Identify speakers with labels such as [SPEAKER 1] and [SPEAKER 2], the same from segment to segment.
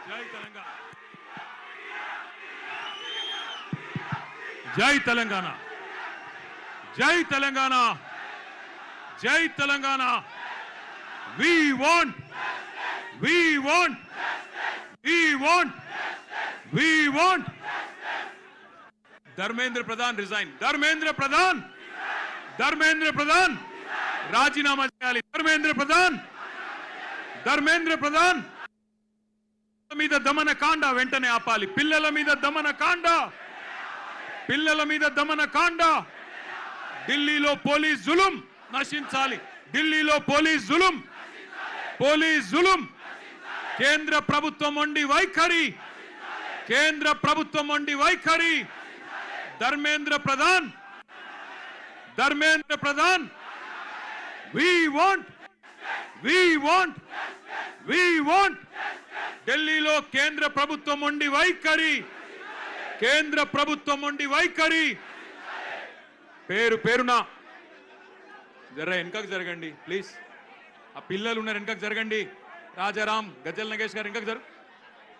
[SPEAKER 1] జై తెలంగాణ, జై తెలంగాణ, జై తెలంగాణ, జై Telangana. We want, we want, we want, we want. Dharmendra Pradhan resign. Dharmendra Pradhan, Dharmendra Pradhan రాజీనామా చేయాలి. ధర్మేంద్ర ప్రధాన్, ధర్మేంద్ర ప్రధాన్ మీద దమన కాండ వెంటనే ఆపాలి. పిల్లల మీద దమన కాండ, పిల్లల మీద దమన కాండ. ఢిల్లీలో పోలీస్ జులుం నశించాలి. ఢిల్లీలో పోలీస్ జులుం, పోలీస్ జులుం. కేంద్ర ప్రభుత్వం మొండి వైఖరి, కేంద్ర ప్రభుత్వం మొండి వైఖరి. Dharmendra Pradhan, Dharmendra Pradhan. we want, we want, we want. ఢిల్లీలో కేంద్ర ప్రభుత్వం మొండి వైఖరి, కేంద్ర ప్రభుత్వం మొండి వైఖరి. పేరు పేరున జర వెనకకు జరగండి ప్లీజ్. ఆ పిల్లలు ఉన్నారు, వెనకకు జరగండి. రాజారాం, గజల్ నగేష్ గారు వెనకకు జరుగు,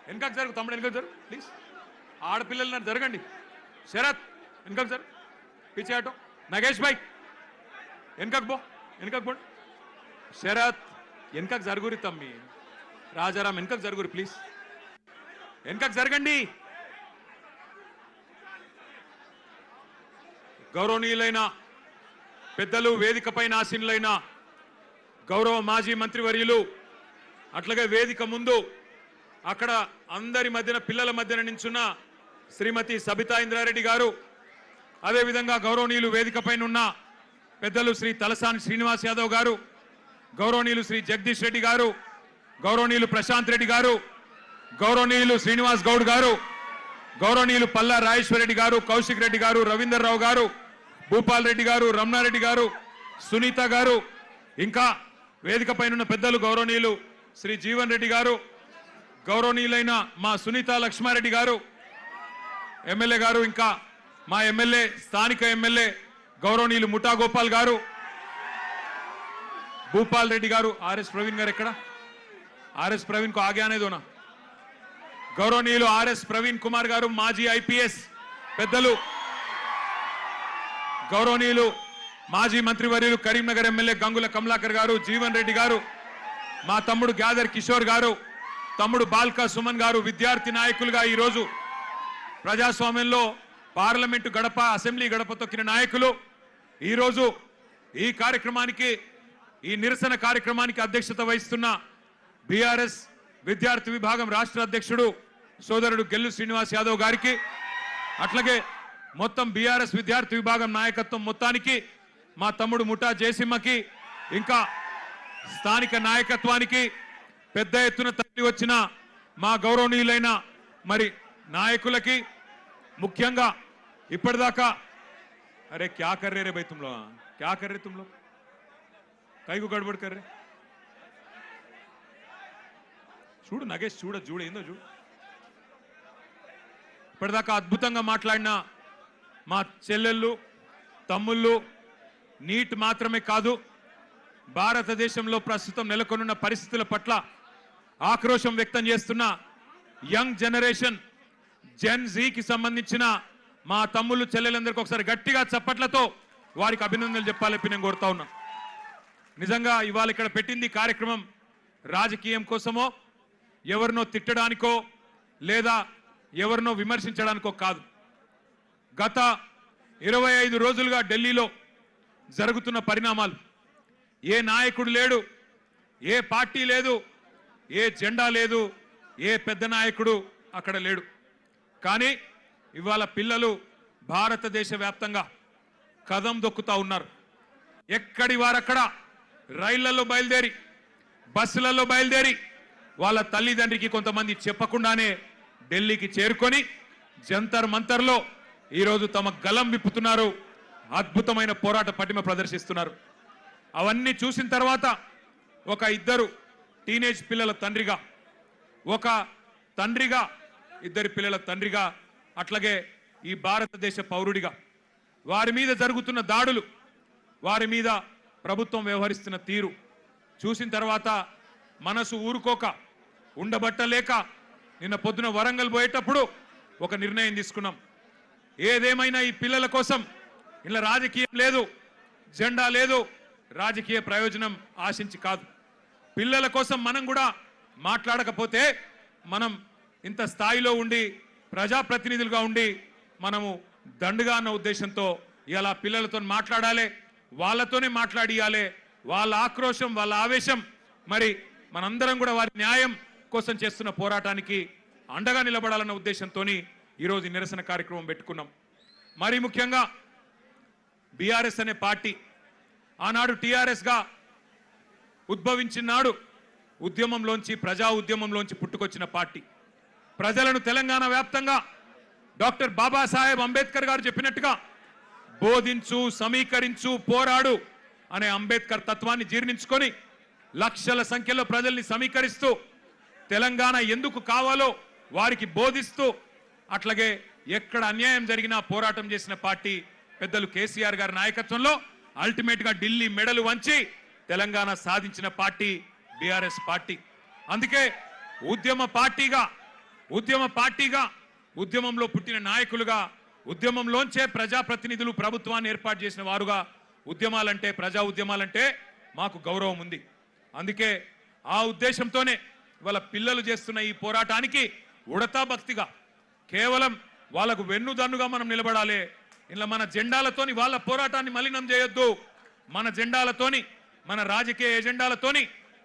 [SPEAKER 1] వెనకకు జరుగు. తమ్ముడు వెనకకు జరుగు ప్లీజ్. ఆడపిల్లలు ఉన్నారు, జరగండి. శరత్ వెనకకు జరుగు, పిచ్చే ఆటో. నగేష్ భాయ్ వెనకకు పో, వెనకకు పో. శరత్ వెనకకు జరుగురి తమ్మి. రాజారాం వెనకకు జరుగురి ప్లీజ్, వెనకకు జరగండి. గౌరవనీయులైన పెద్దలు, వేదికపైన ఆసీనులైన గౌరవ మాజీ మంత్రివర్యులు, అట్లాగే వేదిక ముందు అక్కడ అందరి మధ్యన, పిల్లల మధ్యన నించున్న శ్రీమతి సబితా ఇంద్రారెడ్డి గారు, అదేవిధంగా గౌరవనీయులు వేదికపైన ఉన్న పెద్దలు శ్రీ తలసాని శ్రీనివాస్ యాదవ్ గారు, గౌరవనీయులు శ్రీ జగదీష్ రెడ్డి గారు, గౌరవనీయులు ప్రశాంత్ రెడ్డి గారు, గౌరవనీయులు శ్రీనివాస్ గౌడ్ గారు, గౌరవనీయులు పల్లా రాజేశ్వర రెడ్డి గారు, కౌశిక్ రెడ్డి గారు, రవీందర్ రావు గారు, భూపాల్ రెడ్డి గారు, రమణారెడ్డి గారు, సునీత గారు, ఇంకా వేదిక పైన పెద్దలు గౌరవనీయులు శ్రీ జీవన్ రెడ్డి గారు, గౌరవనీయులైన మా సునీత లక్ష్మారెడ్డి గారు ఎమ్మెల్యే గారు, ఇంకా మా ఎమ్మెల్యే, స్థానిక ఎమ్మెల్యే గౌరవనీయులు ముఠా గోపాల్ గారు, భూపాల్ రెడ్డి గారు. ఆర్ఎస్ ప్రవీణ్ గారు ఎక్కడ? ఆర్ఎస్ ప్రవీణ్ కు ఆగే అనేది ఉన్నా. గౌరవనీయులు ఆర్ఎస్ ప్రవీణ్ కుమార్ గారు, మాజీ ఐపీఎస్ పెద్దలు, గౌరవనీయులు మాజీ మంత్రివర్యులు కరీంనగర్ ఎమ్మెల్యే గంగుల కమలాకర్ గారు, జీవన్ రెడ్డి గారు, మా తమ్ముడు గ్యాదర్ కిషోర్ గారు, తమ్ముడు బాల్కా సుమన్ గారు, విద్యార్థి నాయకులుగా ఈరోజు ప్రజాస్వామ్యంలో పార్లమెంటు గడప, అసెంబ్లీ గడప తొక్కిన నాయకులు ఈరోజు ఈ కార్యక్రమానికి, ఈ నిరసన కార్యక్రమానికి అధ్యక్షత వహిస్తున్న బీఆర్ఎస్ విద్యార్థి విభాగం రాష్ట్ర అధ్యక్షుడు సోదరుడు గెల్లు శ్రీనివాస్ యాదవ్ గారికి, అట్లాగే మొత్తం బీఆర్ఎస్ విద్యార్థి విభాగం నాయకత్వం మొత్తానికి, మా తమ్ముడు ముఠా జయసింహకి, ఇంకా స్థానిక నాయకత్వానికి, పెద్ద ఎత్తున తరలి వచ్చిన మా గౌరవనీయులైన మరి నాయకులకి, ముఖ్యంగా ఇప్పటిదాకా అరే క్యా కర్రే రే భయ్ తుమ్లో, క్యా కర్రే తుమ్లో, కైకు గడబడి కర్రే. చూడు నగేష్, చూడు ఏందో చూడు. ఇప్పటిదాకా అద్భుతంగా మాట్లాడిన మా చెల్లెళ్ళు, తమ్ముళ్ళు, నీట్ మాత్రమే కాదు, భారతదేశంలో ప్రస్తుతం నెలకొన్న పరిస్థితుల పట్ల ఆక్రోశం వ్యక్తం చేస్తున్న యంగ్ జనరేషన్, జెన్ జీకి సంబంధించిన మా తమ్ముళ్ళు, చెల్లెలందరికీ ఒకసారి గట్టిగా చప్పట్లతో వారికి అభినందనలు చెప్పాలని నేను కోరుతా ఉన్నా. నిజంగా ఇవాళ ఇక్కడ పెట్టింది కార్యక్రమం రాజకీయం కోసమో, ఎవరినో తిట్టడానికో లేదా ఎవరినో విమర్శించడానికో కాదు. గత 25 రోజులుగా ఢిల్లీలో జరుగుతున్న పరిణామాలు, ఏ నాయకుడు లేడు, ఏ పార్టీ లేదు, ఏ జెండా లేదు, ఏ పెద్ద నాయకుడు అక్కడ లేడు. కానీ ఇవాళ పిల్లలు భారతదేశ వ్యాప్తంగా కదం దొక్కుతా ఉన్నారు. ఎక్కడి వారక్కడ రైళ్లలో బయలుదేరి, బస్సులలో బయలుదేరి, వాళ్ళ తల్లిదండ్రికి కొంతమంది చెప్పకుండానే ఢిల్లీకి చేరుకొని జంతర్ మంతర్లో ఈరోజు తమ గలం విప్పుతున్నారు, అద్భుతమైన పోరాట పటిమ ప్రదర్శిస్తున్నారు. అవన్నీ చూసిన తర్వాత ఒక ఇద్దరు టీనేజ్ పిల్లల తండ్రిగా, ఒక తండ్రిగా, ఇద్దరు పిల్లల తండ్రిగా, అట్లాగే ఈ భారతదేశ పౌరుడిగా వారి మీద జరుగుతున్న దాడులు, వారి మీద ప్రభుత్వం వ్యవహరిస్తున్న తీరు చూసిన తర్వాత మనసు ఊరుకోక, ఉండబట్టలేక నిన్న పొద్దున వరంగల్ పోయేటప్పుడు ఒక నిర్ణయం తీసుకున్నాం. ఏదేమైనా ఈ పిల్లల కోసం ఇలా రాజకీయం లేదు, జెండా లేదు, రాజకీయ ప్రయోజనం ఆశించి కాదు. పిల్లల కోసం మనం కూడా మాట్లాడకపోతే మనం ఇంత స్థాయిలో ఉండి ప్రజాప్రతినిధులుగా ఉండి మనము దండుగా అన్న ఉద్దేశంతో ఇలా పిల్లలతో మాట్లాడాలి, వాళ్ళతోనే మాట్లాడియాలి. వాళ్ళ ఆక్రోశం, వాళ్ళ ఆవేశం, మరి మనందరం కూడా వారి న్యాయం కోసం చేస్తున్న పోరాటానికి అండగా నిలబడాలన్న ఉద్దేశంతో ఈరోజు నిరసన కార్యక్రమం పెట్టుకున్నాం. మరి ముఖ్యంగా బీఆర్ఎస్ అనే పార్టీ ఆనాడు టీఆర్ఎస్గా ఉద్భవించినాడు, ఉద్యమంలోంచి, ప్రజా ఉద్యమంలోంచి పుట్టుకొచ్చిన పార్టీ. ప్రజలను తెలంగాణ వ్యాప్తంగా డాక్టర్ బాబాసాహెబ్ అంబేద్కర్ గారు చెప్పినట్టుగా బోధించు, సమీకరించు, పోరాడు అనే అంబేద్కర్ తత్వాన్ని జీర్ణించుకొని లక్షల సంఖ్యలో ప్రజల్ని సమీకరిస్తూ తెలంగాణ ఎందుకు కావాలో వారికి బోధిస్తూ అట్లాగే ఎక్కడ అన్యాయం జరిగినా పోరాటం చేసిన పార్టీ పెద్దలు కేసీఆర్ గారి నాయకత్వంలో అల్టిమేట్ గా ఢిల్లీ మెడలు వంచి తెలంగాణ సాధించిన పార్టీ బీఆర్ఎస్ పార్టీ. అందుకే ఉద్యమంలో పుట్టిన నాయకులుగా, ఉద్యమంలోంచే ప్రజాప్రతినిధులు ప్రభుత్వాన్ని ఏర్పాటు చేసిన వారుగా ఉద్యమాలంటే, ప్రజా ఉద్యమాలంటే మాకు గౌరవం ఉంది. అందుకే ఆ ఉద్దేశంతోనే వాళ్ళ పిల్లలు చేస్తున్న ఈ పోరాటానికి ఉడతా భక్తిగా కేవలం వాళ్ళకు వెన్నుదన్నుగా మనం నిలబడాలి. ఇలా మన జెండాలతోని వాళ్ళ పోరాటాన్ని మలినం చేయొద్దు. మన జెండాలతోని, మన రాజకీయ ఎజెండాలతోని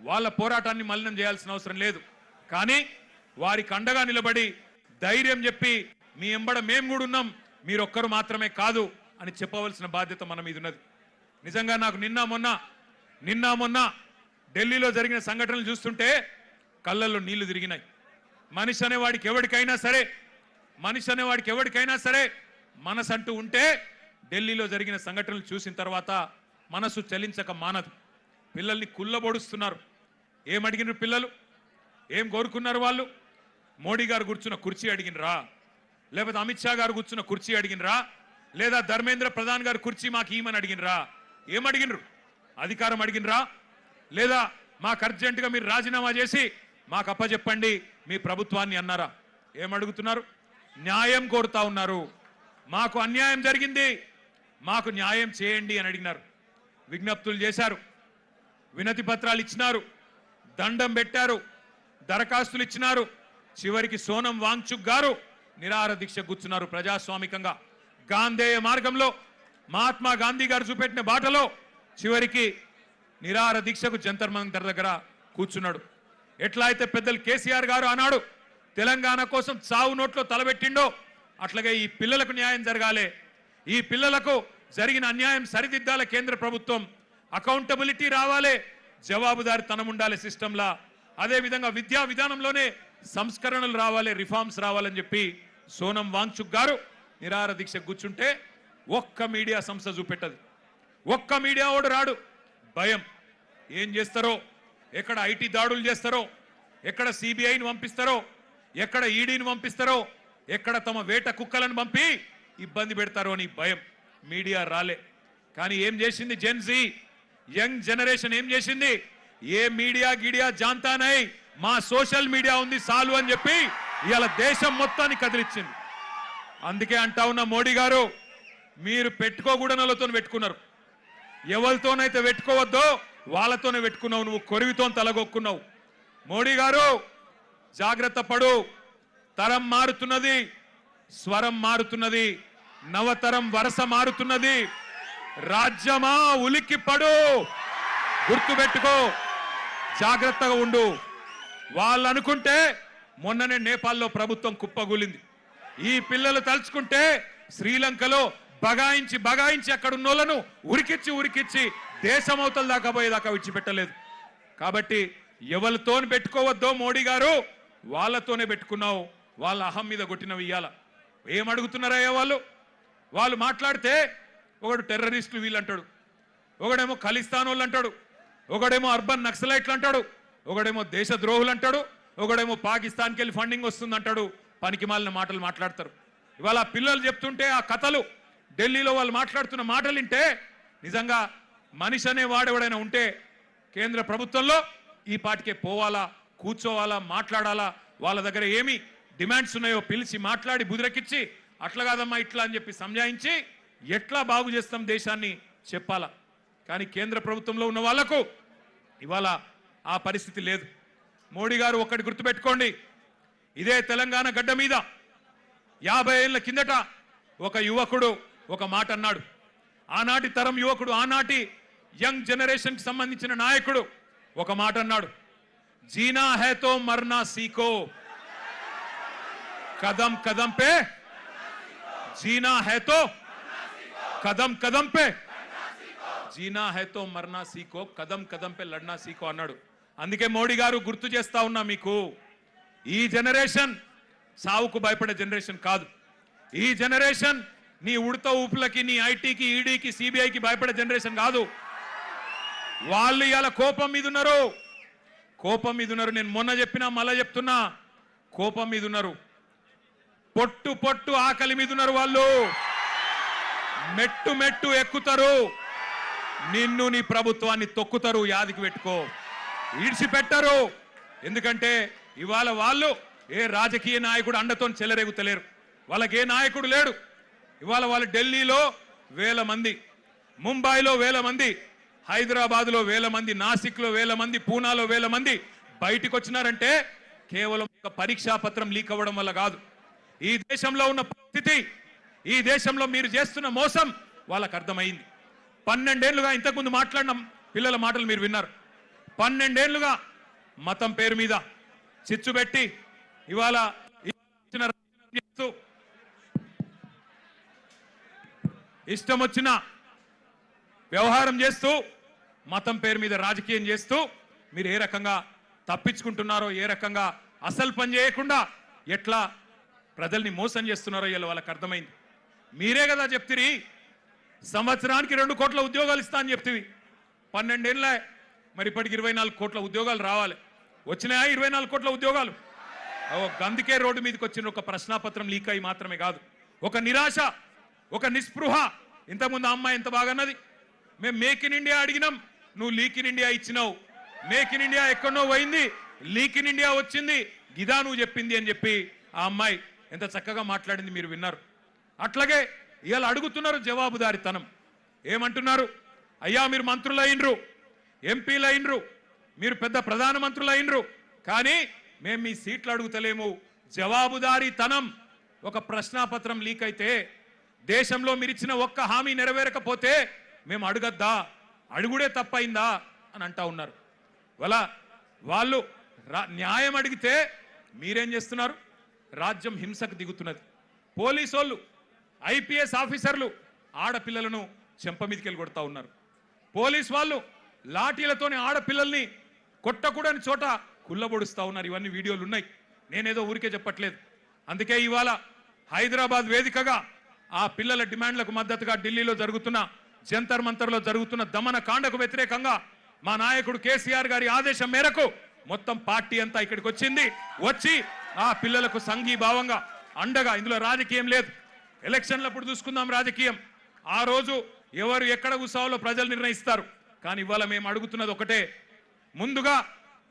[SPEAKER 1] వాళ్ళ పోరాటాన్ని మలినం చేయాల్సిన అవసరం లేదు. కానీ వారికి అండగా నిలబడి ధైర్యం చెప్పి మీ ఎంబడ మేము కూడా ఉన్నాం, మీరొక్కరు మాత్రమే కాదు అని చెప్పవలసిన బాధ్యత మన మీద ఉన్నది. నిజంగా నాకు నిన్న మొన్న ఢిల్లీలో జరిగిన సంఘటనలు చూస్తుంటే కళ్ళల్లో నీళ్లు తిరిగినాయి. మనిషి అనేవాడికి ఎవరికైనా సరే మనసు అంటూ ఉంటే ఢిల్లీలో జరిగిన సంఘటనలు చూసిన తర్వాత మనసు చలించక మానదు. పిల్లల్ని కుల్లబొడుస్తున్నారు. ఏమడిగినారు పిల్లలు? ఏం కోరుకున్నారు వాళ్ళు? మోడీ గారు కూర్చున్న కుర్చీ అడిగినరా? లేకపోతే అమిత్ షా గారు కూర్చున్న కుర్చీ అడిగినరా? లేదా ధర్మేంద్ర ప్రధాన్ గారు కుర్చీ మాకు ఈమని అడిగినరా? ఏమడిగినరు? అధికారం అడిగినరా? లేదా మాకు అర్జెంటుగా మీరు రాజీనామా చేసి మాకు అప్పచెప్పండి మీ ప్రభుత్వాన్ని అన్నారా? ఏమడుగుతున్నారు? న్యాయం కోరుతా ఉన్నారు. మాకు అన్యాయం జరిగింది, మాకు న్యాయం చేయండి అని అడిగినారు. విజ్ఞప్తులు చేశారు, వినతి పత్రాలు ఇచ్చినారు, దండం పెట్టారు, దరఖాస్తులు ఇచ్చినారు. చివరికి సోనం వాంగ్చుక్ గారు నిరాహార దీక్ష కూర్చున్నారు. ప్రజాస్వామికంగా గాంధేయ మార్గంలో మహాత్మా గాంధీ గారు చూపెట్టిన బాటలో చివరికి నిరాహార దీక్షకు జంతర్ మంతర్ దగ్గర కూర్చున్నాడు. ఎట్లా అయితే పెద్దలు కేసీఆర్ గారు ఆనాడు తెలంగాణ కోసం చావు నోట్లో తలబెట్టిండో అట్లాగే ఈ పిల్లలకు న్యాయం జరగాలి, ఈ పిల్లలకు జరిగిన అన్యాయం సరిదిద్దాలి. కేంద్ర ప్రభుత్వం అకౌంటబిలిటీ రావాలి, జవాబుదారితనం ఉండాలి సిస్టంలా. అదేవిధంగా విద్యా విధానంలోనే సంస్కరణలు రావాలి, రిఫార్మ్స్ రావాలని చెప్పి సోనం వాంగ్చుక్ గారు నిరాహార దీక్ష కూర్చుంటే ఒక్క మీడియా సంస్థ చూపెట్టదు, ఒక్క మీడియా ఓడు రాడు. భయం. ఏం చేస్తారో, ఎక్కడ ఐటీ దాడులు చేస్తారో, ఎక్కడ సిబిఐని పంపిస్తారో, ఎక్కడ ఈడీని పంపిస్తారో, ఎక్కడ తమ వేట కుక్కలను పంపి ఇబ్బంది పెడతారో అని భయం. మీడియా రాలే. కానీ ఏం చేసింది జెన్జీ, యంగ్ జనరేషన్ ఏం చేసింది? ఏ మీడియా గిడియా జాంతా నై, మా సోషల్ మీడియా ఉంది సాలు అని చెప్పి ఇవాళ దేశం మొత్తాన్ని కదిలిచ్చింది. అందుకే అంటా ఉన్న మోడీ గారు, మీరు పెట్టుకోకూడనలతో పెట్టుకున్నారు. ఎవరితోనైతే పెట్టుకోవద్దో వాళ్ళతోనే పెట్టుకున్నావు. నువ్వు కొరివితో తలగొక్కున్నావు. మోడీ గారు జాగ్రత్త పడు. తరం మారుతున్నది, స్వరం మారుతున్నది, నవతరం వరస మారుతున్నది. రాజ్యమా ఉలిక్కి పడు, గుర్తుపెట్టుకో, జాగ్రత్తగా ఉండు. వాళ్ళు అనుకుంటే మొన్ననే నేపాల్లో ప్రభుత్వం కుప్పగూలింది. ఈ పిల్లలు తలుచుకుంటే శ్రీలంకలో బగాయించి అక్కడ ఉన్నోళ్లను ఉరికిచ్చి దేశమవతల దాకా పోయేదాకా విడిచిపెట్టలేదు. కాబట్టి ఎవరితో పెట్టుకోవద్దో మోడీ గారు, వాళ్ళతోనే పెట్టుకున్నావు. వాళ్ళ అహం మీద కొట్టినవి ఇయ్యాల. ఏమడుగుతున్నారయ్యా వాళ్ళు మాట్లాడితే ఒకడు టెర్రరిస్టులు వీళ్ళు అంటాడు, ఒకడేమో ఖలిస్తాన్ వాళ్ళు అంటాడు, ఒకడేమో అర్బన్ నక్సలైట్లు అంటాడు, ఒకడేమో దేశద్రోహులు అంటాడు, ఒకడేమో పాకిస్తాన్కి వెళ్ళి ఫండింగ్ వస్తుంది అంటాడు. పనికి మాలిన మాటలు మాట్లాడతారు. ఇవాళ పిల్లలు చెప్తుంటే ఆ కథలు, ఢిల్లీలో వాళ్ళు మాట్లాడుతున్న మాటలు వింటే నిజంగా మనిషి అనే వాడెవడైనా ఉంటే కేంద్ర ప్రభుత్వంలో ఈ పాటికే పోవాలా, కూర్చోవాలా, మాట్లాడాలా, వాళ్ళ దగ్గర ఏమి డిమాండ్స్ ఉన్నాయో పిలిచి మాట్లాడి బుదిరకిచ్చి అట్లా కాదమ్మా ఇట్లా అని చెప్పి సంజాయించి ఎట్లా బాగు చేస్తాం దేశాన్ని చెప్పాలా. కానీ కేంద్ర ప్రభుత్వంలో ఉన్న వాళ్లకు ఇవాళ ఆ పరిస్థితి లేదు. మోడీ గారు ఒక్కటి గుర్తుపెట్టుకోండి, ఇదే తెలంగాణ గడ్డ మీద 50 ఏళ్ల కిందట ఒక యువకుడు ఒక మాట అన్నాడు. ఆనాటి తరం యువకుడు, ఆనాటి యంగ్ జనరేషన్ కి సంబంధించిన నాయకుడు ఒక మాట అన్నాడు, జీనా హై తో మర్నా సీఖో, కదం కదం పే జీనా హై తో కదం కదం పే జీనా హై తో మర్నా సీఖో, కదం కదం పే లడ్నా సీఖో అన్నాడు. అందుకే మోడీ గారు గుర్తు చేస్తా ఉన్నా మీకు, ఈ జనరేషన్ సావుకు భయపడే జనరేషన్ కాదు. ఈ జనరేషన్ నీ ఉడత ఊపులకి, నీ ఐటీకి, ఈడీకి, సిబిఐకి భయపడే జనరేషన్ కాదు. వాళ్ళు ఇవాళ కోపం మీద ఉన్నారు, కోపం మీద ఉన్నారు. నేను మొన్న చెప్పినా మళ్ళా చెప్తున్నా, కోపం మీద ఉన్నారు. పొట్టు పొట్టు ఆకలి మీద ఉన్నారు. వాళ్ళు మెట్టు మెట్టు ఎక్కుతారు, నిన్ను నీ ప్రభుత్వాన్ని తొక్కుతారు. యాదికి పెట్టుకో, ఈడ్చిపెట్టరు. ఎందుకంటే ఇవాళ వాళ్ళు ఏ రాజకీయ నాయకుడు అండతో చెలరేగుతలేరు. వాళ్ళకి ఏ నాయకుడు లేడు. ఇవాళ వాళ్ళు ఢిల్లీలో 1000 మంది, ముంబైలో 1000 మంది, హైదరాబాద్లో 1000 మంది, నాసిక్లో 1000 మంది, పూనాలో 1000 మంది బయటికి వచ్చినారంటే కేవలం ఒక పరీక్షా పత్రం లీక్ అవ్వడం వల్ల కాదు. ఈ దేశంలో ఉన్న పరిస్థితి, ఈ దేశంలో మీరు చేస్తున్న మోసం వాళ్ళకు అర్థమైంది. 12 ఏళ్లుగా, ఇంతకుముందు మాట్లాడిన పిల్లల మాటలు మీరు విన్నారు, 12 ఏళ్లుగా మతం పేరు మీద చిచ్చు పెట్టి ఇవాళ ఇష్టం వచ్చిన వ్యవహారం చేస్తూ, మతం పేరు మీద రాజకీయం చేస్తూ మీరు ఏ రకంగా తప్పించుకుంటున్నారో, ఏ రకంగా అసలు పని చేయకుండా ఎట్లా ప్రజల్ని మోసం చేస్తున్నారో ఇలా వాళ్ళకి అర్థమైంది. మీరే కదా చెప్తిరి, సంవత్సరానికి 2 కోట్ల ఉద్యోగాలు ఇస్తా అని చెప్తివి. 12 ఏళ్ళే, మరి ఇప్పటికి 24 కోట్ల ఉద్యోగాలు రావాలి. వచ్చినాయా 24 కోట్ల ఉద్యోగాలు? అందుకే రోడ్డు మీదకి వచ్చిన ఒక ప్రశ్నాపత్రం లీక్ అయి మాత్రమే కాదు, ఒక నిరాశ, ఒక నిస్పృహ. ఇంతకుముందు అమ్మాయి ఎంత బాగా అన్నది, మేము మేక్ ఇన్ ఇండియా అడిగినాం, నువ్వు లీక్ ఇన్ ఇండియా ఇచ్చినావు. మేక్ ఇన్ ఇండియా ఎక్కడో పోయింది, లీక్ ఇన్ ఇండియా వచ్చింది, గిదా నువ్వు చెప్పింది అని చెప్పి ఆ అమ్మాయి ఎంత చక్కగా మాట్లాడింది మీరు విన్నారు. అట్లాగే ఇవాళ అడుగుతున్నారు జవాబుదారితనం. ఏమంటున్నారు? అయ్యా మీరు మంత్రులు అయినరు, ఎంపీలు అయినరు, మీరు పెద్ద ప్రధానమంత్రులు అయినరు, కానీ మేము మీ సీట్లు అడుగుతలేము. జవాబుదారీతనం. ఒక ప్రశ్నాపత్రం లీక్ అయితే, దేశంలో మీరు ఇచ్చిన ఒక్క హామీ నెరవేరకపోతే మేము అడగద్దా, అడుగుడే తప్పైందా అని అంటా ఉన్నారు. వాళ్ళు న్యాయం అడిగితే మీరేం చేస్తున్నారు? రాజ్యం హింసకు దిగుతున్నది. పోలీసు వాళ్ళు, ఐపీఎస్ ఆఫీసర్లు ఆడపిల్లలను చెంప మీదకెళ్ళి కొడతా ఉన్నారు. పోలీసు వాళ్ళు లాఠీలతోనే ఆడపిల్లల్ని కొట్టకూడని చోట కుల్లబొడుస్తా ఉన్నారు. ఇవన్నీ వీడియోలు ఉన్నాయి, నేనేదో ఊరికే చెప్పట్లేదు. అందుకే ఇవాళ హైదరాబాద్ వేదికగా ఆ పిల్లల డిమాండ్లకు మద్దతుగా ఢిల్లీలో జరుగుతున్న, జంతర్ మంతర్లో జరుగుతున్న దమన కాండకు వ్యతిరేకంగా మా నాయకుడు కేసీఆర్ గారి ఆదేశం మేరకు మొత్తం పార్టీ అంతా ఇక్కడికి వచ్చింది. వచ్చి ఆ పిల్లలకు సంఘీభావంగా అండగా, ఇందులో రాజకీయం లేదు, ఎలక్షన్లప్పుడు చూసుకుందాం రాజకీయం, ఆ రోజు ఎవరు ఎక్కడ కూర్చోవాలో ప్రజలు నిర్ణయిస్తారు. కానీ ఇవాళ మేము అడుగుతున్నది ఒకటే, ముందుగా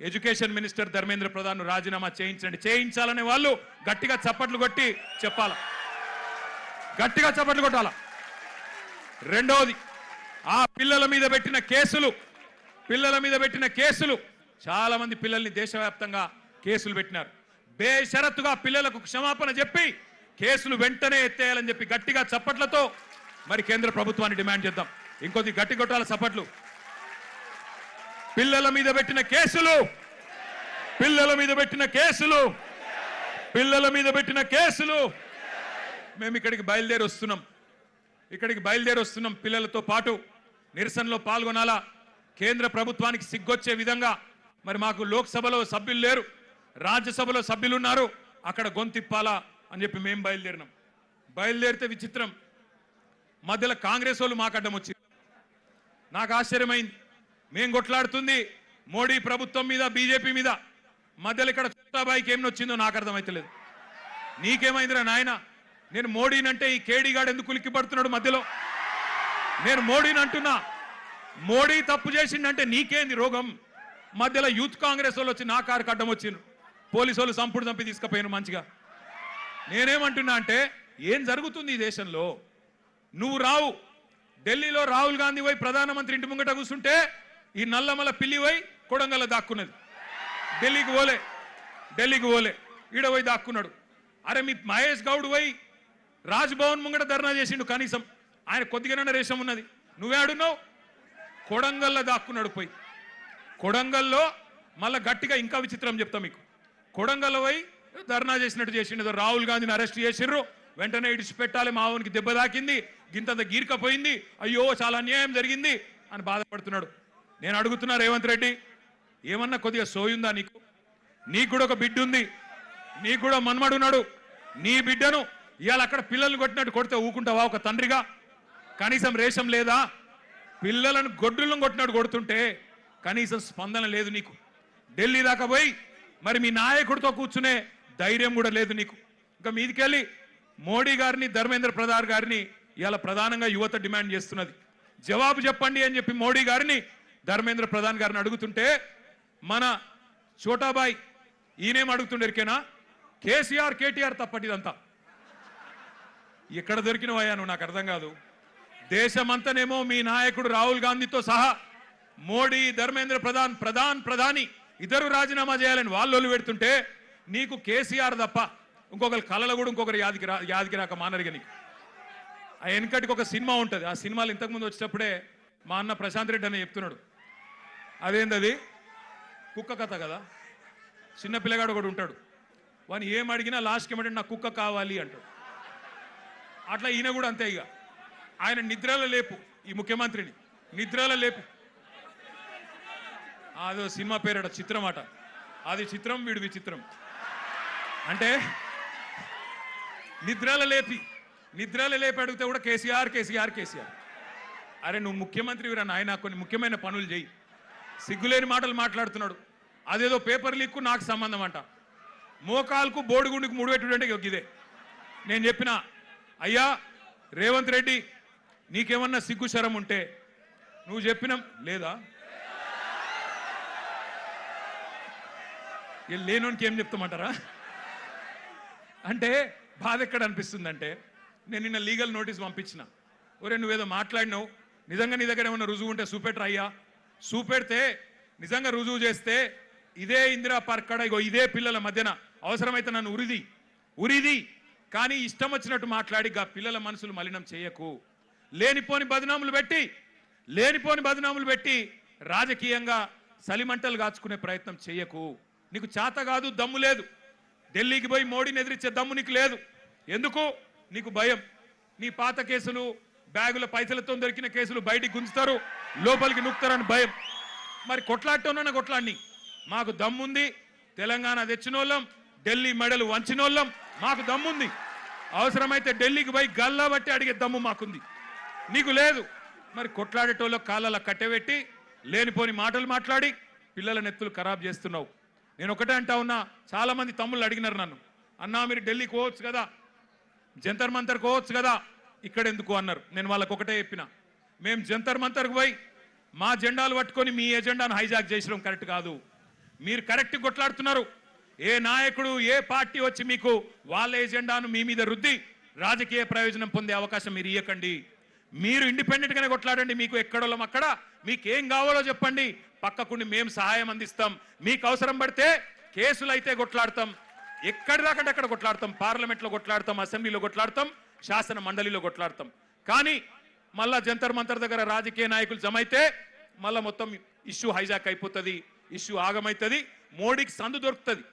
[SPEAKER 1] ఎడ్యుకేషన్ మినిస్టర్ ధర్మేంద్ర ప్రధాన్ రాజీనామా చేయించండి. చేయించాలనే వాళ్ళు గట్టిగా చప్పట్లు కొట్టి చెప్పాల, గట్టిగా చప్పట్లు కొట్టాల. రెండవది, ఆ పిల్లల మీద పెట్టిన కేసులు చాలా మంది పిల్లల్ని దేశవ్యాప్తంగా కేసులు పెట్టినారు. బేషరతుగా పిల్లలకు క్షమాపణ చెప్పి కేసులు వెంటనే ఎత్తేయాలని చెప్పి గట్టిగా చప్పట్లతో మరి కేంద్ర ప్రభుత్వాన్ని డిమాండ్ చేద్దాం. ఇంకొద్ది గట్టి కొట్టాల చప్పట్లు. పిల్లల మీద పెట్టిన కేసులు మేము ఇక్కడికి బయలుదేరి వస్తున్నాం. పిల్లలతో పాటు నిరసనలో పాల్గొనాలా. కేంద్ర ప్రభుత్వానికి సిగ్గొచ్చే విధంగా మరి మాకు లోక్సభలో సభ్యులు లేరు, రాజ్యసభలో సభ్యులు ఉన్నారు, అక్కడ గొంతిప్పాలా అని చెప్పి మేము బయలుదేరితే విచిత్రం, మధ్యలో కాంగ్రెస్ వాళ్ళు మాకు అడ్డం వచ్చింది. నాకు ఆశ్చర్యమైంది. మేము కొట్లాడుతుంది మోడీ ప్రభుత్వం మీద, బీజేపీ మీద, మధ్యలో ఇక్కడ చోటాబాయికి ఏం వచ్చిందో నాకు అర్థమైతలేదు. నీకేమైందిరా నాయన? నేను మోడీనంటే ఈ కేడీగాడు ఎందుకు ఉలిక్కి పడుతున్నాడు మధ్యలో? నేను మోడీని అంటున్నా, మోడీ తప్పు చేసిండంటే నీకేంది రోగం? మధ్యలో యూత్ కాంగ్రెస్ వాళ్ళు వచ్చి నా కారుకి అడ్డం వచ్చిండ్రు. పోలీసు వాళ్ళు సంపుడు చంపి తీసుకుపోయాను మంచిగా. నేనేమంటున్నా అంటే ఏం జరుగుతుంది ఈ దేశంలో? నువ్వు రావు, ఢిల్లీలో రాహుల్ గాంధీ పోయి ప్రధానమంత్రి ఇంటి ముంగట కూర్చుంటే ఈ నల్లమల పిల్లి పోయి కొడంగల్ దాక్కున్నది. ఢిల్లీకి పోలే ఈడ పోయి దాక్కున్నాడు. అరే మీ మహేష్ గౌడ్ పోయి రాజ్భవన్ ముంగట ధర్నా చేసిండు, కనీసం ఆయన కొద్దిగానే రేషం ఉన్నది. నువ్వే ఆడున్నావు, కొడంగల్లో దాక్కున్నాడు. పోయి కొడంగల్లో మళ్ళా గట్టిగా ఇంకా విచిత్రం చెప్తా మీకు. కొడంగల్లో పోయి ధర్నా చేసినట్టు చేసిండు. రాహుల్ గాంధీని అరెస్ట్ చేసిర్రు, వెంటనే ఇడిచిపెట్టాలి, మావోనికి దెబ్బ తాకింది, గింతంత గీర్కపోయింది, అయ్యో చాలా అన్యాయం జరిగింది అని బాధపడుతున్నాడు. నేను అడుగుతున్నా రేవంత్ రెడ్డి, ఏమన్నా కొద్దిగా సోయుందా నీకు? నీకు కూడా ఒక బిడ్డ ఉంది, నీకు కూడా మన్మడున్నాడు. నీ బిడ్డను ఇవాళ అక్కడ పిల్లల్ని కొట్టినట్టు కొడితే ఊకుంటావా ఒక తండ్రిగా? కనీసం రేషం లేదా? పిల్లలను గొడ్డులను కొట్టినట్టు కొడుతుంటే కనీసం స్పందన లేదు నీకు. ఢిల్లీ దాకా పోయి మరి మీ నాయకుడితో కూర్చునే ధైర్యం కూడా లేదు నీకు. ఇంకా మీదికెళ్ళి మోడీ గారిని, ధర్మేంద్ర ప్రధాన్ గారిని ఇవాళ ప్రధానంగా యువత డిమాండ్ చేస్తున్నది. జవాబు చెప్పండి అని చెప్పి మోడీ గారిని, ధర్మేంద్ర ప్రధాన్ గారిని అడుగుతుంటే మన చోటాబాయ్ ఈయనేం అడుగుతుండేరికేనా? కేసీఆర్ కేటీఆర్ తప్పటిదంతా. ఎక్కడ దొరికినవయ్యా నువ్వు? నాకు అర్థం కాదు. దేశమంతనేమో మీ నాయకుడు రాహుల్ గాంధీతో సహా మోడీ, ధర్మేంద్ర ప్రధాని ఇద్దరు రాజీనామా చేయాలని వాళ్ళు పెడుతుంటే నీకు కేసీఆర్ తప్ప ఇంకొకరు కళలు కూడా ఇంకొకరు యాదికి రాక మానరిగా నీకు. ఆ వెనకటికి ఒక సినిమా ఉంటుంది, ఆ సినిమాలు ఇంతకుముందు వచ్చేటప్పుడే మా అన్న ప్రశాంత్ రెడ్డి అని చెప్తున్నాడు. అదేంటది? కుక్క కథ కదా. చిన్న పిల్లగాడు కూడా ఉంటాడు, వాని ఏం అడిగినా లాస్ట్కి ఏమంటే నాకు కుక్క కావాలి అంటాడు. అట్లా ఈయన కూడా అంతే. ఇక ఆయన నిద్రలో లేపు, ఈ ముఖ్యమంత్రిని నిద్రలో లేపు. అదో సినిమా పేరట, చిత్రం అట. అది చిత్రం, వీడు విచిత్రం. అంటే నిద్రలో లేపి అడిగితే కూడా కేసీఆర్. అరే నువ్వు ముఖ్యమంత్రి వీరా నాయన, కొన్ని ముఖ్యమైన పనులు చేయి. సిగ్గులేని మాటలు మాట్లాడుతున్నాడు. అదేదో పేపర్ లీక్కు నాకు సంబంధం అంట. మోకాల్కు బోడిగుండుకు ముడిపెట్టుడు అంటే ఇదే. నేను చెప్పిన, అయ్యా రేవంత్ రెడ్డి నీకేమన్నా సిగ్గు శరం ఉంటే నువ్వు చెప్పిన లేదా? లేనోనికి ఏం చెప్తామంటారా? అంటే బాధ ఎక్కడ అనిపిస్తుందంటే, నేను నిన్న లీగల్ నోటీస్ పంపించిన. ఒరే నువ్వేదో మాట్లాడినావు, నిజంగా నీ దగ్గర ఏమన్నా రుజువు ఉంటే చూపెట్టరా అయ్యా. చూపెడితే నిజంగా రుజువు చేస్తే ఇదే ఇందిరా పార్క్ కాడ ఇగో ఇదే పిల్లల మధ్యన అవసరమైతే నన్ను ఉరిది కానీ ఇష్టం వచ్చినట్టు మాట్లాడి పిల్లల మనసులు మలినం చేయకు. లేనిపోని బదనాములు పెట్టి రాజకీయంగా సలిమంటలు కాచుకునే ప్రయత్నం చేయకు. నీకు చేత కాదు, దమ్ము లేదు. ఢిల్లీకి పోయి మోడీని ఎదిరించే దమ్ము నీకు లేదు. ఎందుకు? నీకు భయం. నీ పాత కేసులు, బ్యాగుల పైసలతో దొరికిన కేసులు బయటికి గుంజుతారు, లోపలికి నూకుతారని భయం. మరి కొట్లాడటోనన్నా కొట్లాడిని. మాకు దమ్ముంది, తెలంగాణ తెచ్చినోళ్ళం, ఢిల్లీ మెడలు వంచినోళ్ళం, మాకు దమ్ముంది. అవసరమైతే ఢిల్లీకి పోయి గల్లా బట్టి అడిగే దమ్ము మాకుంది, నీకు లేదు. మరి కొట్లాడేటోళ్ళ కాళ్ళ కట్టెబెట్టి లేనిపోని మాటలు మాట్లాడి పిల్లల నెత్తులు ఖరాబ్ చేస్తున్నావు. నేను ఒకటే అంటా ఉన్నా, చాలా మంది తమ్ముళ్ళు అడిగినారు నన్ను, అన్నా మీరు ఢిల్లీకి పోవచ్చు కదా, జంతర్ మంతర్కి పోవచ్చు కదా, ఇక్కడ ఎందుకు అన్నారు. నేను వాళ్ళకు ఒకటే చెప్పిన, మేము జంతర్ మంతర్కి పోయి మా జెండాలు పట్టుకొని మీ ఎజెండాను హైజాక్ చేసడం కరెక్ట్ కాదు. మీరు కరెక్ట్ కొట్లాడుతున్నారు. ఏ నాయకుడు, ఏ పార్టీ వచ్చి మీకు వాళ్ళ ఎజెండాను మీ మీద రుద్ది రాజకీయ ప్రయోజనం పొందే అవకాశం మీరు ఇవ్వకండి. మీరు ఇండిపెండెంట్ గానే కొట్లాడండి. మీకు ఎక్కడోళ్ళం అక్కడ, మీకు ఏం కావాలో చెప్పండి, పక్కకుండి మేము సహాయం అందిస్తాం. మీకు అవసరం పడితే కేసులు అయితే కొట్లాడతాం, ఎక్కడి దాకంటే అక్కడ కొట్లాడతాం, పార్లమెంట్లో కొట్లాడతాం, అసెంబ్లీలో కొట్లాడతాం, శాసన మండలిలో కొట్లాడతాం. కానీ మళ్ళా జంతర్ మంతర్ దగ్గర రాజకీయ నాయకులు జమైతే మళ్ళా మొత్తం ఇష్యూ హైజాక్ అయిపోతుంది, ఇష్యూ ఆగమవుతుంది. మోడీకి సందు దొరుకుతుంది.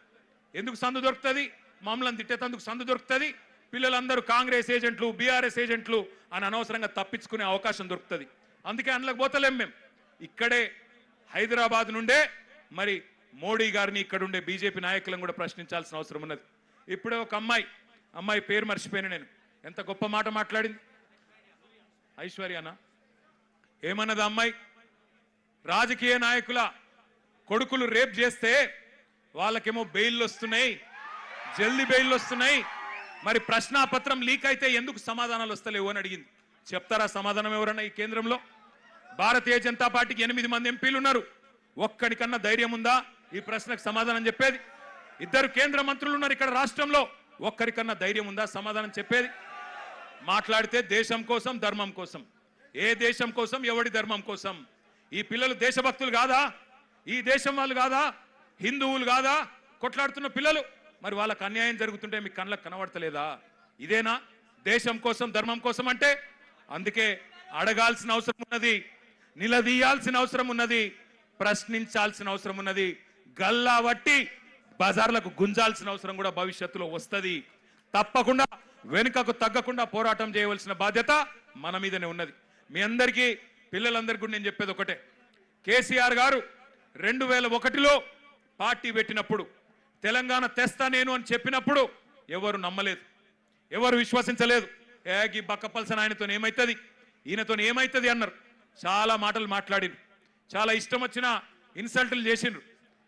[SPEAKER 1] ఎందుకు సందు దొరుకుతుంది? మమ్మల్ని తిట్టేందుకు సందు దొరుకుతుంది. పిల్లలందరూ కాంగ్రెస్ ఏజెంట్లు, బీఆర్ఎస్ ఏజెంట్లు అని అనవసరంగా తప్పించుకునే అవకాశం దొరుకుతుంది. అందుకే అందులోకి పోతలేం. మేము ఇక్కడే హైదరాబాద్ నుండే మరి మోడీ గారిని, ఇక్కడుండే బీజేపీ నాయకులను కూడా ప్రశ్నించాల్సిన అవసరం ఉన్నది. ఇప్పుడే ఒక అమ్మాయి పేరు మర్చిపోయాను నేను, ఎంత గొప్ప మాట మాట్లాడింది. ఐశ్వర్యనా ఏమన్నది అమ్మాయి? రాజకీయ నాయకుల కొడుకులు రేప్ చేస్తే వాళ్ళకేమో బెయిల్ వస్తున్నాయి, జల్దీ బెయిల్ వస్తున్నాయి, మరి ప్రశ్నాపత్రం లీక్ అయితే ఎందుకు సమాధానాలు వస్తలేవు అని అడిగింది. చెప్తారా సమాధానం ఎవరన్నా? ఈ కేంద్రంలో భారతీయ జనతా పార్టీకి 8 మంది ఎంపీలు ఉన్నారు. ఒక్కడికన్నా ధైర్యం ఉందా ఈ ప్రశ్నకు సమాధానం చెప్పేది? ఇద్దరు కేంద్ర మంత్రులు ఉన్నారు ఇక్కడ రాష్ట్రంలో. ఒక్కరికన్నా ధైర్యం ఉందా సమాధానం చెప్పేది? మాట్లాడితే దేశం కోసం ధర్మం కోసం. ఏ దేశం కోసం, ఎవడి ధర్మం కోసం? ఈ పిల్లలు దేశభక్తులు కాదా? ఈ దేశం వాళ్ళు కాదా? హిందువులు కాదా కొట్లాడుతున్న పిల్లలు? మరి వాళ్ళకు అన్యాయం జరుగుతుంటే మీ కళ్ళకు కనబడతలేదా? ఇదేనా దేశం కోసం ధర్మం కోసం అంటే? అందుకే అడగాల్సిన అవసరం ఉన్నది, నిలదీయాల్సిన అవసరం ఉన్నది, ప్రశ్నించాల్సిన అవసరం ఉన్నది, గల్లా వట్టి బజార్లకు గుంజాల్సిన అవసరం కూడా భవిష్యత్తులో వస్తుంది. తప్పకుండా వెనుకకు తగ్గకుండా పోరాటం చేయవలసిన బాధ్యత మన మీదనే ఉన్నది. మీ అందరికీ, పిల్లలందరికీ కూడా నేను చెప్పేది ఒకటే. కేసీఆర్ గారు 2001లో పార్టీ పెట్టినప్పుడు, తెలంగాణ తెస్తా నేను అని చెప్పినప్పుడు ఎవరు నమ్మలేదు, ఎవరు విశ్వసించలేదు. ఈ బక్కపల్సన్ ఆయనతో ఏమైతుంది, ఈయనతో ఏమైతుంది అన్నారు. చాలా మాటలు మాట్లాడిరు, చాలా ఇష్టం వచ్చిన ఇన్సల్టులు చేసిండ్రు.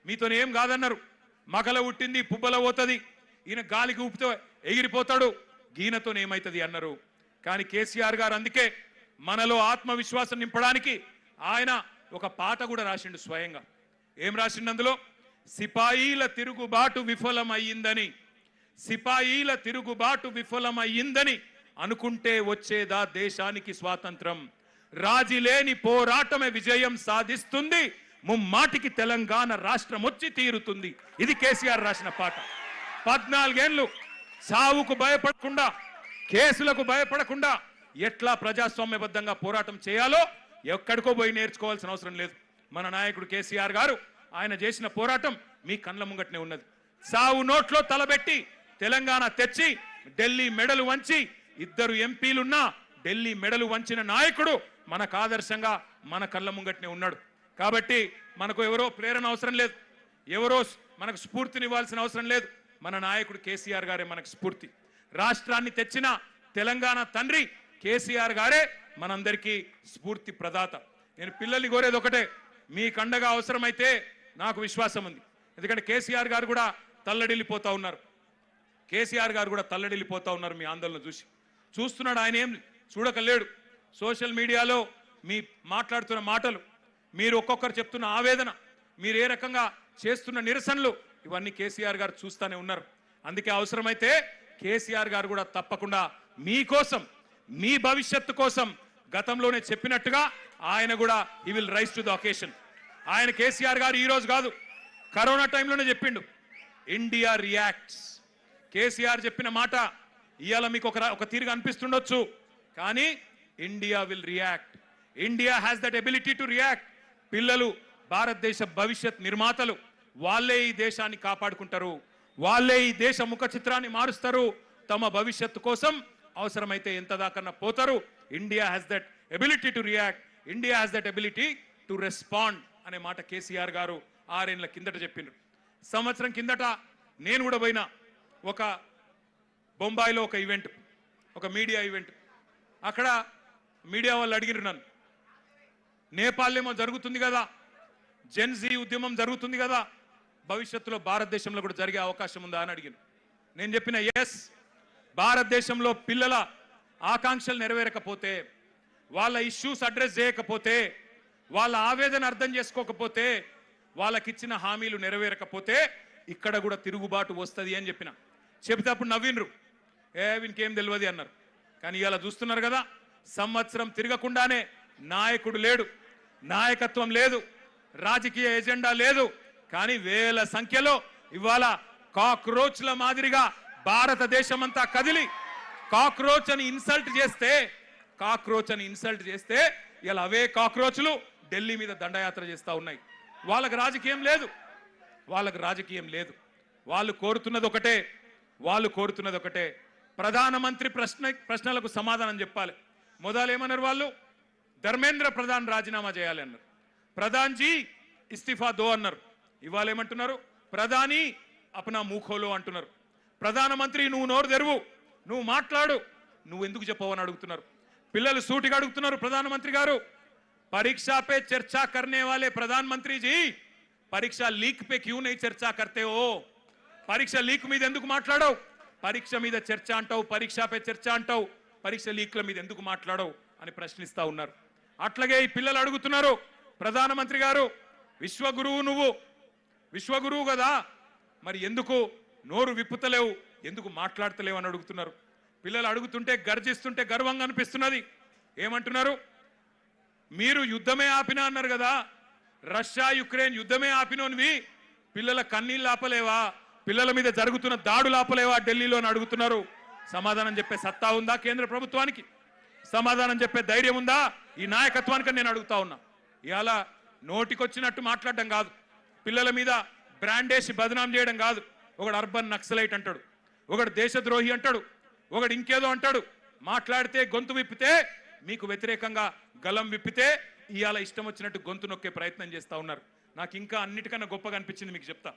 [SPEAKER 1] మీతో ఏం కాదన్నారు. మగల ఉట్టింది పుబ్బల పోతుంది, ఈయన గాలికి ఊపితే ఎగిరిపోతాడు, ఈయనతో ఏమైతుంది అన్నారు. కానీ కేసీఆర్ గారు అందుకే మనలో ఆత్మవిశ్వాసం నింపడానికి ఆయన ఒక పాట కూడా రాసిండు స్వయంగా. ఏం రాసిండు అందులో? సిపాయిల తిరుగుబాటు విఫలమయ్యిందని, సిపాయిల తిరుగుబాటు విఫలమయ్యిందని అనుకుంటే వచ్చేదా దేశానికి స్వాతంత్రం? రాజీలేని పోరాటమే విజయం సాధిస్తుంది, ముమ్మాటికి తెలంగాణ రాష్ట్రం వచ్చి తీరుతుంది. ఇది కేసీఆర్ రాసిన పాట. 14 ఏళ్ళు సావుకు భయపడకుండా, కేసులకు భయపడకుండా ఎట్లా ప్రజాస్వామ్యబద్ధంగా పోరాటం చేయాలో ఎక్కడికో పోయి నేర్చుకోవాల్సిన అవసరం లేదు. మన నాయకుడు కేసీఆర్ గారు ఆయన చేసిన పోరాటం మీ కళ్ళ ముంగట్నే ఉన్నది. సావు నోట్లో తలబెట్టి తెలంగాణ తెచ్చి ఢిల్లీ మెడలు వంచి, 2 ఎంపీలున్నా ఢిల్లీ మెడలు వంచిన నాయకుడు మనకు ఆదర్శంగా మన కళ్ళ ముంగట్నే ఉన్నాడు. కాబట్టి మనకు ఎవరో ప్రేరణ అవసరం లేదు, ఎవరో మనకు స్ఫూర్తినివ్వాల్సిన అవసరం లేదు. మన నాయకుడు కేసీఆర్ గారే మనకు స్ఫూర్తి. రాష్ట్రాన్ని తెచ్చిన తెలంగాణ తండ్రి కేసీఆర్ గారే మనందరికీ స్ఫూర్తి ప్రదాత. నేను పిల్లల్ని కోరేది ఒకటే, మీ కండగా అవసరమైతే నాకు విశ్వాసం ఉంది. ఎందుకంటే కేసీఆర్ గారు కూడా తల్లడిల్లిపోతా ఉన్నారు. కేసీఆర్ గారు కూడా తల్లడిల్లిపోతా ఉన్నారు మీ ఆందోళన చూసి. చూస్తున్నాడు, ఆయన ఏం చూడకలేడు. సోషల్ మీడియాలో మీ మాట్లాడుతున్న మాటలు, మీరు ఒక్కొక్కరు చెప్తున్న ఆవేదన, మీరు ఏ రకంగా చేస్తున్న నిరసనలు, ఇవన్నీ కేసీఆర్ గారు చూస్తూనే ఉన్నారు. అందుకే అవసరమైతే కేసీఆర్ గారు కూడా తప్పకుండా మీకోసం, మీ భవిష్యత్తు కోసం గతంలోనే చెప్పినట్టుగా ఆయన కూడా he will rise to the occasion. ఆయన కేసీఆర్ గారు ఈ రోజు కాదు, కరోనా టైంలోనే చెప్పిండు, ఇండియా రియాక్ట్స్. కేసీఆర్ చెప్పిన మాట ఇవాళ మీకు ఒక తీరుగా అనిపిస్తుండొచ్చు, కానీ India will react. India has that ability to react. పిల్లలు భారతదేశ భవిష్యత్ నిర్మాతలు, వాళ్ళే ఈ దేశాన్ని కాపాడుకుంటారు, వాళ్ళే ఈ దేశ ముఖ చిత్రాన్ని మారుస్తారు. తమ భవిష్యత్తు కోసం అవసరమైతే ఎంత దాకన్నా పోతారు. India has that ability to react, India has that ability to respond అనే మాట కేసీఆర్ గారు 6 ఏళ్ల కిందట చెప్పిండ్రు. సంవత్సరం కిందట నేను కూడా పోయినా ఒక బొంబాయిలో ఒక ఈవెంట్, ఒక మీడియా ఈవెంట్. అక్కడ మీడియా వాళ్ళు అడిగిరు నన్ను, నేపాల్లో జరుగుతుంది కదా, జెన్జీ ఉద్యమం జరుగుతుంది కదా, భవిష్యత్తులో భారతదేశంలో కూడా జరిగే అవకాశం ఉందా అని అడిగిన. నేను చెప్పిన ఎస్, భారతదేశంలో పిల్లల ఆకాంక్షలు నెరవేరకపోతే, వాళ్ళ ఇష్యూస్ అడ్రస్ చేయకపోతే, వాళ్ళ ఆవేదన అర్థం చేసుకోకపోతే, వాళ్ళకిచ్చిన హామీలు నెరవేరకపోతే ఇక్కడ కూడా తిరుగుబాటు వస్తుంది అని చెప్పిన. చెబితే అప్పుడు నవ్వినరు, వీనికేం తెలియదు అన్నారు. కానీ ఇలా చూస్తున్నారు కదా, సంవత్సరం తిరగకుండానే నాయకుడు లేడు, నాయకత్వం లేదు, రాజకీయ ఎజెండా లేదు, కానీ వేల సంఖ్యలో ఇవాళ కాక్రోచ్ల మాదిరిగా భారతదేశం అంతా కదిలి కాక్రోచ్ అని ఇన్సల్ట్ చేస్తే ఇలా అవే కాక్రోచ్లు ఢిల్లీ మీద దండయాత్ర చేస్తూ ఉన్నాయి. వాళ్ళకి రాజకీయం లేదు, వాళ్ళు కోరుతున్నది ఒకటే, ప్రధానమంత్రి ప్రశ్నలకు సమాధానం చెప్పాలి. మొదలు ఏమన్నారు వాళ్ళు? ధర్మేంద్ర ప్రధాన్ రాజీనామా చేయాలి అన్నారు, ప్రధాన్ జీ ఇస్తిఫా దో అన్నారు. ఇవాళ ఏమంటున్నారు? ప్రధాని అప్నా మూఖోలో అంటున్నారు. ప్రధానమంత్రి నువ్వు నోరు తెరువు, నువ్వు మాట్లాడు, నువ్వు ఎందుకు చెప్పవని అడుగుతున్నారు. పిల్లలు సూటిగా అడుగుతున్నారు, ప్రధానమంత్రి గారు परीक्षा पे चर्चा करने वाले प्रधानमंत्री जी परीक्षा लीक पे क्यों नहीं चर्चा करते हो? परीक्षा लीक మీద ఎందుకు మాట్లాడవు? పరీక్ష మీద చర్చ అంటావు, పరీక్ష పై చర్చ అంటావు, పరీక్ష లీక్ల మీద ఎందుకు మాట్లాడవు అని ప్రశ్నిస్తా ఉన్నారు. అట్లాగే ఈ పిల్లలు అడుగుతున్నారు, ప్రధానమంత్రి గారు విశ్వగురువు, నువ్వు విశ్వగురువు కదా, మరి ఎందుకు నోరు విప్పుతలేవు, ఎందుకు మాట్లాడతలేవు అని అడుగుతున్నారు. పిల్లలు అడుగుతుంటే గర్జిస్తుంటే గర్వంగా అనిపిస్తున్నది. ఏమంటున్నారు? మీరు యుద్ధమే ఆపినా అన్నారు కదా, రష్యా యుక్రెయిన్ యుద్ధమే ఆపినోనివి పిల్లల కన్నీళ్ళు ఆపలేవా, పిల్లల మీద జరుగుతున్న దాడులు ఆపలేవా ఢిల్లీలో అని అడుగుతున్నారు. సమాధానం చెప్పే సత్తా ఉందా కేంద్ర ప్రభుత్వానికి? సమాధానం చెప్పే ధైర్యం ఉందా ఈ నాయకత్వానికి నేను అడుగుతా ఉన్నా. ఇవాళ నోటికొచ్చినట్టు మాట్లాడడం కాదు, పిల్లల మీద బ్రాండేసి బదనాం చేయడం కాదు. ఒకడు అర్బన్ నక్సలైట్ అంటాడు, ఒకడు దేశద్రోహి అంటాడు, ఒకడు ఇంకేదో అంటాడు. మాట్లాడితే గొంతు విప్పితే, మీకు వ్యతిరేకంగా గలం విప్పితే ఇవాళ ఇష్టం వచ్చినట్టు గొంతు నొక్కే ప్రయత్నం చేస్తూ ఉన్నారు. నాకు ఇంకా అన్నిటికన్నా గొప్పగా అనిపించింది, మీకు చెప్తా.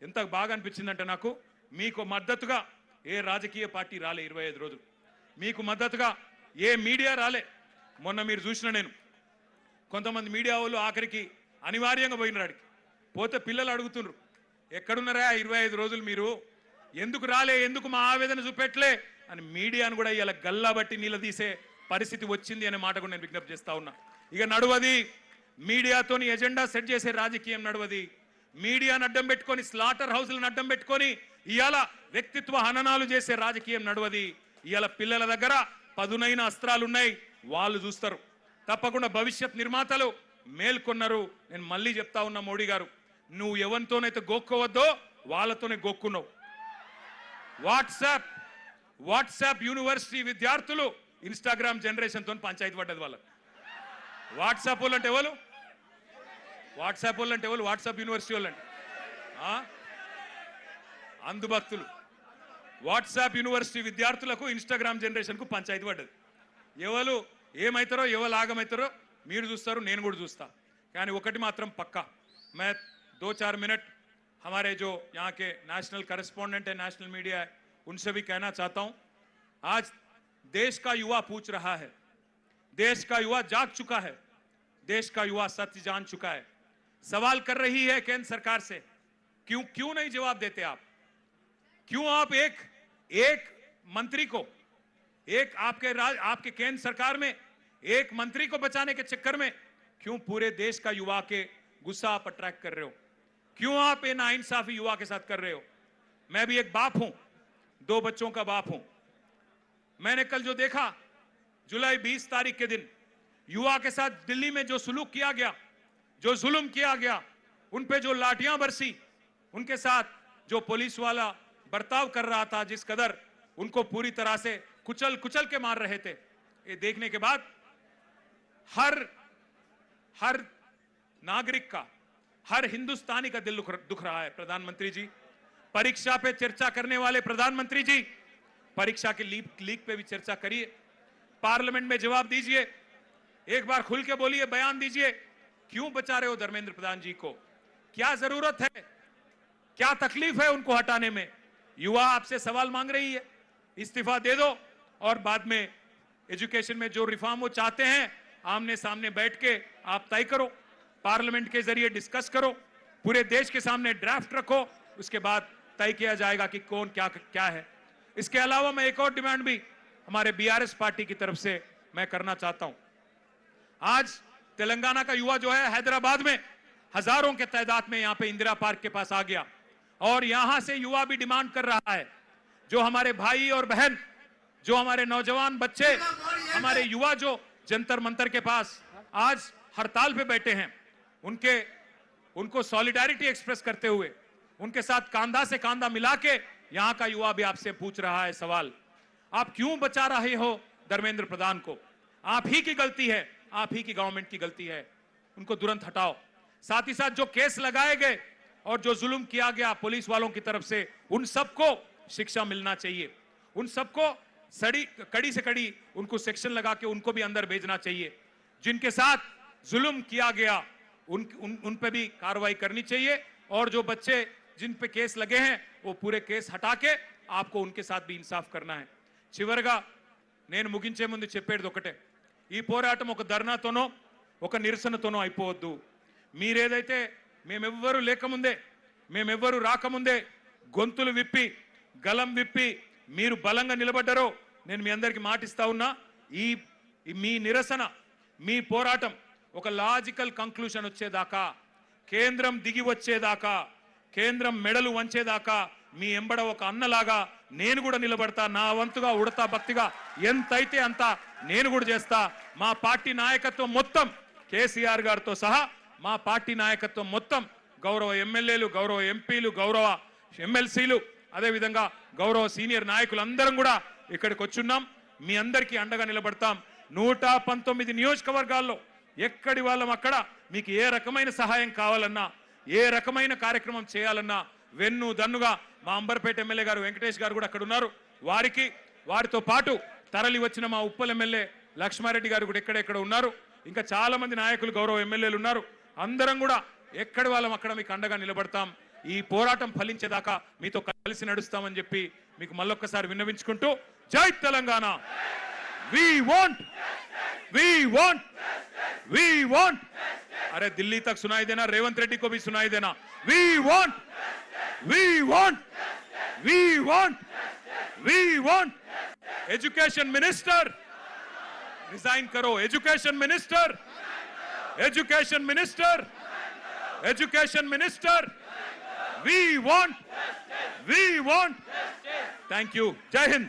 [SPEAKER 1] ఎంత బాగా అనిపించిందంటే, నాకు మీకు మద్దతుగా ఏ రాజకీయ పార్టీ రాలే 25 రోజులు, మీకు మద్దతుగా ఏ మీడియా రాలే. మొన్న మీరు చూసిన నేను కొంతమంది మీడియా వాళ్ళు ఆఖరికి అనివార్యంగా పోయినాడికి పోతే పిల్లలు అడుగుతున్నారు, ఎక్కడున్నారా 25 రోజులు మీరు, ఎందుకు రాలే, ఎందుకు మా ఆవేదన చూపెట్టలే అని మీడియాను కూడా ఇలా గల్లా బట్టి నిలదీసే పరిస్థితి వచ్చింది అనే మాట కూడా నేను విజ్ఞప్తి చేస్తా ఉన్నా. ఇక నడువది మీడియాతోని ఎజెండా సెట్ చేసే రాజకీయం నడువది. మీడియాను అడ్డం పెట్టుకొని, స్లాటర్ హౌస్లను అడ్డం పెట్టుకొని ఇవాళ వ్యక్తిత్వ హననాలు చేసే రాజకీయం నడువది. ఇవాళ పిల్లల దగ్గర పదునైన అస్త్రాలు ఉన్నాయి, వాళ్ళు చూస్తారు. తప్పకుండా భవిష్యత్ నిర్మాతలు మేల్కొన్నారు. నేను మళ్ళీ చెప్తా ఉన్నా, మోడీ గారు, నువ్వు ఎవరితోనైతే గోక్కోవద్దో వాళ్ళతోనే గోక్కున్నావు. వాట్సాప్ యూనివర్సిటీ విద్యార్థులు ఇన్స్టాగ్రామ్ జనరేషన్ తో పంచాయతీ పడ్డది వాళ్ళ. వాట్సాప్ వాళ్ళు అంటే ఎవరు? వాట్సాప్ యూనివర్సిటీ వాళ్ళు అంటే అందుభక్తులు. వాట్సాప్ యూనివర్సిటీ విద్యార్థులకు ఇన్స్టాగ్రామ్ జనరేషన్ కు పంచాయతీ పడ్డది. ఎవరు ఏమైతారో ఎవరు ఆగమైతారో మీరు చూస్తారు, నేను కూడా చూస్తా. కానీ ఒకటి మాత్రం పక్కా, मैं 2-4 मिनट हमारे जो यहाँ के नेशनल करेस्पॉन्डेंट है, नेशनल मीडिया है, उनसे भी कहना चाहता हूँ. आज देश का युवा पूछ रहा है, देश का युवा जाग चुका है, देश का युवा सत्य जान चुका है. सवाल कर रही है केंद्र सरकार से, क्यों नहीं जवाब देते आप? क्यों आप एक मंत्री को, एक आपके केंद्र सरकार में एक मंत्री को बचाने के चक्कर में क्यों पूरे देश का युवा के गुस्सा आप अट्रैक्ट कर रहे हो? क्यों आप ये नाइंसाफी युवा के साथ कर रहे हो? मैं भी एक बाप हूं, 2 बच्चों का बाप हूं. मैंने कल जो देखा, जुलाई 20 तारीख के दिन युवा के साथ दिल्ली में जो सुलूक किया गया, जो जुल्म किया गया, उन पे जो लाठियां बरसी, उनके साथ जो पुलिस वाला बर्ताव कर रहा था, जिस कदर उनको पूरी तरह से कुचल के मार रहे थे, ये देखने के बाद हर नागरिक का, हर हिंदुस्तानी का दिल दुख रहा है. प्रधानमंत्री जी, परीक्षा पे चर्चा करने वाले प्रधानमंत्री जी, परीक्षा के लीक पे भी चर्चा करिए, पार्लियामेंट में जवाब दीजिए, एक बार खुल के बोलिए, बयान दीजिए. क्यों बचा रहे हो धर्मेंद्र प्रधान जी को? क्या जरूरत है, क्या तकलीफ है उनको हटाने में? युवा आपसे सवाल मांग रही है, इस्तीफा दे दो और बाद में एजुकेशन में जो रिफॉर्म वो चाहते हैं आमने सामने बैठ के आप तय करो, पार्लियामेंट के जरिए डिस्कस करो, पूरे देश के सामने ड्राफ्ट रखो, उसके बाद तय किया जाएगा कि कौन क्या है. इसके अलावा मैं एक और डिमांड भी हमारे बीआरएस पार्टी की तरफ से मैं करना चाहता हूं. आज तेलंगाना का युवा जो है हैदराबाद में हजारों के तादाद में यहां पे इंदिरा पार्क के पास आ गया और यहां से युवा भी डिमांड कर रहा है, जो हमारे भाई और बहन, जो हमारे नौजवान बच्चे, हमारे युवा जो जंतर मंतर के पास आज हड़ताल पे बैठे हैं, उनको सॉलिडारिटी एक्सप्रेस करते हुए उनके साथ कांधा से कांधा मिला के यहां का युवा भी आपसे पूछ रहा है सवाल, आप क्यों बचा रहे हो धर्मेंद्र प्रधान को? आप ही की गलती है, आप ही की गवर्नमेंट की गलती है, उनको तुरंत हटाओ. साथ ही साथ जो केस लगाए गए और जो जुल्म किया गया पुलिस वालों की तरफ से, उन सबको शिक्षा मिलना चाहिए, उन सबको कड़ी से कड़ी उनको सेक्शन लगा के उनको भी अंदर भेजना चाहिए. जिनके साथ जुल्म किया गया उन पे भी कार्रवाई करनी चाहिए और जो बच्चे जिन पे केस लगे हैं वो पूरे केस हटा के आपको उनके साथ भी इंसाफ करना है. చివరగా నేను ముగించే ముందు చెప్పేది ఒకటే, ఈ పోరాటం ఒక ధర్నాతోనో ఒక నిరసనతోనో అయిపోవద్దు. మీరేదైతే మేమెవ్వరూ లేకముందే, మేమెవ్వరూ రాకముందే గొంతులు విప్పి గలం విప్పి మీరు బలంగా నిలబడ్డారో నేను మీ అందరికీ మాటిస్తా ఉన్నా, మీ నిరసన, మీ పోరాటం ఒక లాజికల్ కంక్లూషన్ వచ్చేదాకా, కేంద్రం దిగి వచ్చేదాకా, కేంద్రం మెడలు వంచేదాకా మీ ఎంబడ ఒక అన్నలాగా నేను కూడా నిలబడతా, నా వంతుగా ఉడతా భక్తిగా ఎంతైతే అంత నేను కూడా చేస్తా. మా పార్టీ నాయకత్వం మొత్తం కేసీఆర్ గారితో సహా మా పార్టీ నాయకత్వం మొత్తం గౌరవ ఎమ్మెల్యేలు, గౌరవ ఎంపీలు, గౌరవ ఎమ్మెల్సీలు, అదేవిధంగా గౌరవ సీనియర్ నాయకులు అందరం కూడా ఇక్కడికి వచ్చున్నాం. మీ అందరికీ అండగా నిలబడతాం. 119 నియోజకవర్గాల్లో ఎక్కడి వాళ్ళం అక్కడ మీకు ఏ రకమైన సహాయం కావాలన్నా, ఏ రకమైన కార్యక్రమం చేయాలన్నా వెన్ను దన్నుగా మా అంబర్పేట ఎమ్మెల్యే గారు వెంకటేష్ గారు కూడా అక్కడ ఉన్నారు. వారితో పాటు తరలి వచ్చిన మా ఉప్పల్ ఎమ్మెల్యే లక్ష్మారెడ్డి గారు కూడా ఎక్కడెక్కడ ఉన్నారు. ఇంకా చాలా మంది నాయకులు, గౌరవ ఎమ్మెల్యేలు ఉన్నారు. అందరం కూడా ఎక్కడి వాళ్ళం అక్కడ మీకు అండగా నిలబడతాం. ఈ పోరాటం ఫలించేదాకా మీతో కలిసి నడుస్తామని చెప్పి మీకు మళ్ళొక్కసారి విన్నవించుకుంటూ, జై తెలంగాణ. వి వాంట్ अरे दिल्ली तक सुनाई देना, रेवंत रेड्डी को भी सुनाई देना, we want education minister resign करो, education minister we want thank you. जय हिंद.